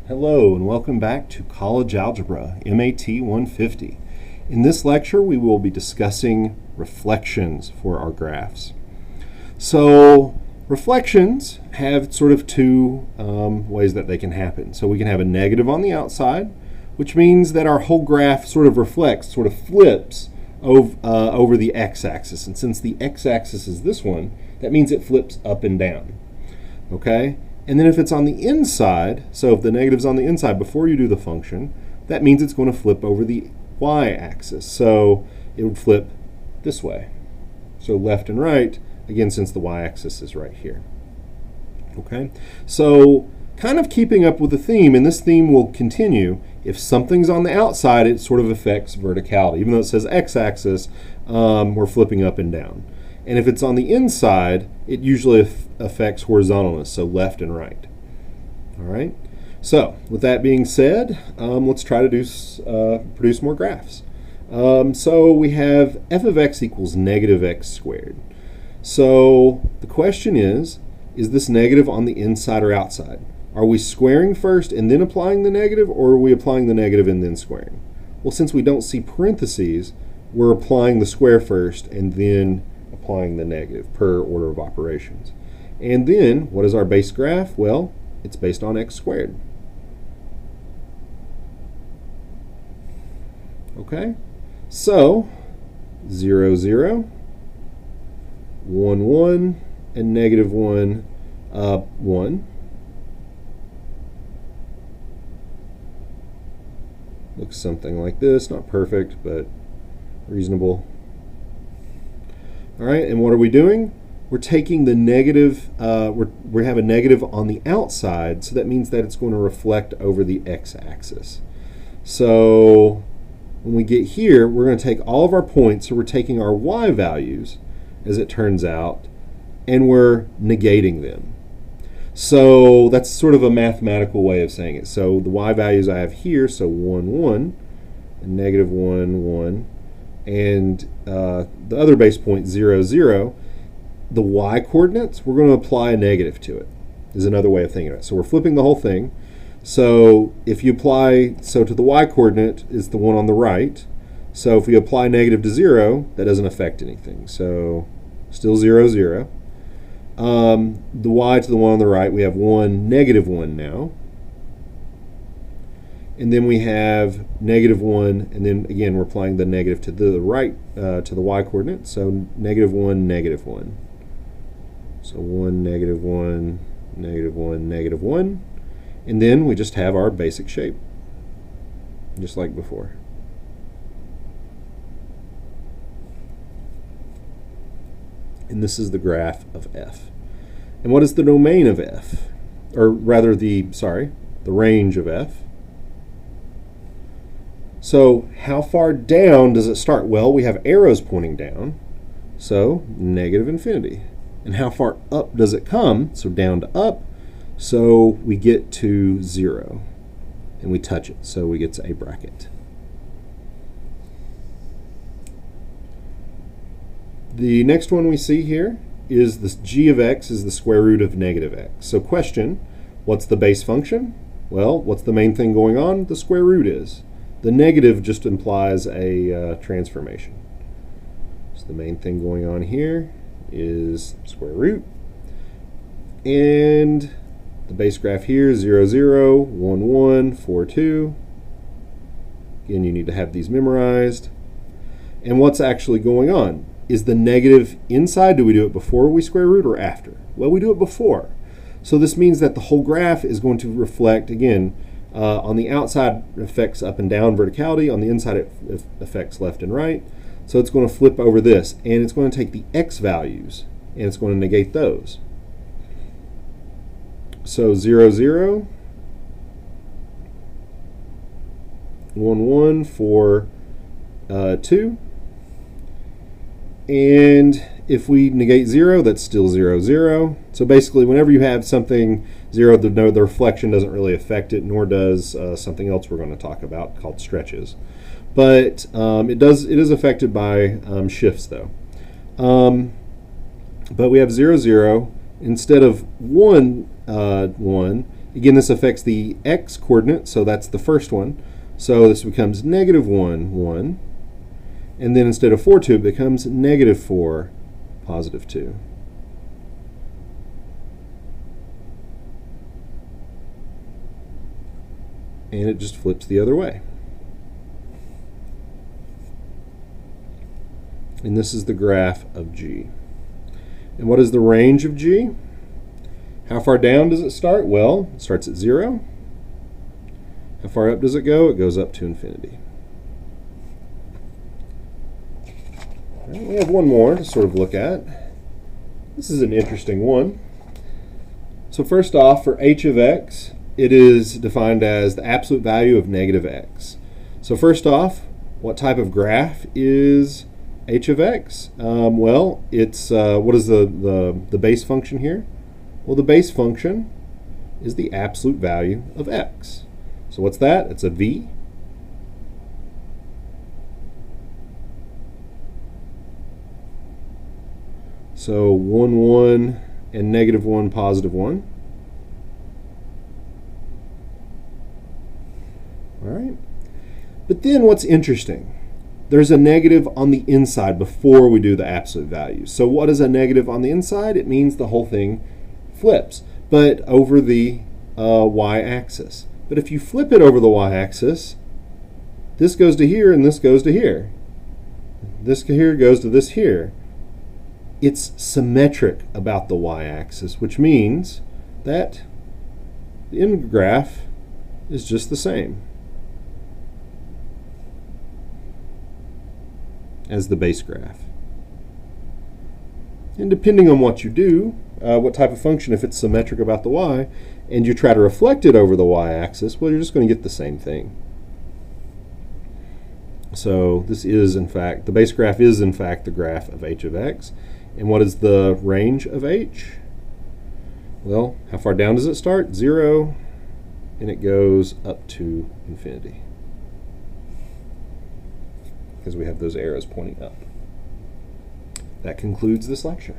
Hello and welcome back to College Algebra, MAT 150. In this lecture we will be discussing reflections for our graphs. So reflections have sort of two ways that they can happen. So we can have a negative on the outside, which means that our whole graph sort of reflects, sort of flips over the x-axis. And since the x-axis is this one, that means it flips up and down. Okay? And then if it's on the inside, so if the negative's on the inside before you do the function, that means it's going to flip over the y-axis. So it would flip this way. So left and right, again, since the y-axis is right here. Okay? So kind of keeping up with the theme, and this theme will continue. If something's on the outside, it sort of affects verticality. Even though it says x-axis, we're flipping up and down. And if it's on the inside, it usually affects horizontalness, so left and right. All right. So with that being said, let's try to produce more graphs. So we have f of x equals negative x squared. So the question is this negative on the inside or outside? Are we squaring first and then applying the negative, or are we applying the negative and then squaring? Well, since we don't see parentheses, we're applying the square first and then applying the negative per order of operations. And then, what is our base graph? Well, it's based on x squared. Okay? So, 0, 0, 1, 1, and negative 1, 1. Looks something like this. Not perfect, but reasonable. All right, and what are we doing? We're taking the negative, we have a negative on the outside, so that means that it's going to reflect over the x-axis. So when we get here, we're going to take all of our points, so we're taking our y values, as it turns out, and we're negating them. So that's sort of a mathematical way of saying it. So the y values I have here, so 1, 1, and negative 1, 1, and the other base point, 0, 0, the y coordinates, we're going to apply a negative to it, is another way of thinking of it. So we're flipping the whole thing. So if you apply, so to the y coordinate is the one on the right. So if we apply negative to 0, that doesn't affect anything. So still 0, 0. The y to the one on the right, we have 1, negative 1 now. And then we have negative 1, and then again we're applying the negative to the right, to the y coordinate. So negative 1, negative 1. So 1, negative 1, negative 1, negative 1. And then we just have our basic shape, just like before. And this is the graph of f. And what is the domain of f? Or rather the range of f. So how far down does it start? Well, we have arrows pointing down, so negative infinity. And how far up does it come? So down to up, so we get to 0. And we touch it, so we get to a bracket. The next one we see here is this g of x is the square root of negative x. So question, what's the base function? Well, what's the main thing going on? The square root is. The negative just implies a transformation. So the main thing going on here is square root. And the base graph here is 0, 0, 1, 1, 4, 2. Again, you need to have these memorized. And what's actually going on? Is the negative inside? Do we do it before we square root or after? Well, we do it before. So this means that the whole graph is going to reflect, again, on the outside it affects up and down verticality, on the inside it affects left and right. So it's going to flip over this, and it's going to take the x values, and it's going to negate those. So 0, 0, 1, 1, 4, 2. And if we negate 0, that's still 0, 0. So basically, whenever you have something 0, the reflection doesn't really affect it, nor does something else we're going to talk about called stretches. But it is affected by shifts, though. But we have 0, 0. Instead of 1, 1, Again, this affects the x coordinate, so that's the first one. So this becomes negative 1, 1. And then instead of 4, 2, it becomes negative 4, positive 2. And it just flips the other way. And this is the graph of G. And what is the range of G? How far down does it start? Well, it starts at 0. How far up does it go? It goes up to infinity. All right, we have one more to sort of look at. This is an interesting one. So first off, for h of x, it is defined as the absolute value of negative x. So first off, what type of graph is h of x? Well, it's what is the base function here? Well, the base function is the absolute value of x. So what's that? It's a v. So 1, 1, and negative 1, positive 1. All right. But then what's interesting? There's a negative on the inside before we do the absolute value. So what is a negative on the inside? It means the whole thing flips, but over the y-axis. But if you flip it over the y-axis, this goes to here and this goes to here. This here goes to this here. It's symmetric about the y-axis, which means that the end graph is just the same as the base graph. And depending on what you do, what type of function, if it's symmetric about the y, and you try to reflect it over the y-axis, well, you're just going to get the same thing. So this is, in fact, the base graph is, in fact, the graph of h of x. And what is the range of h? Well, how far down does it start? 0, and it goes up to infinity, because we have those arrows pointing up. That concludes this lecture.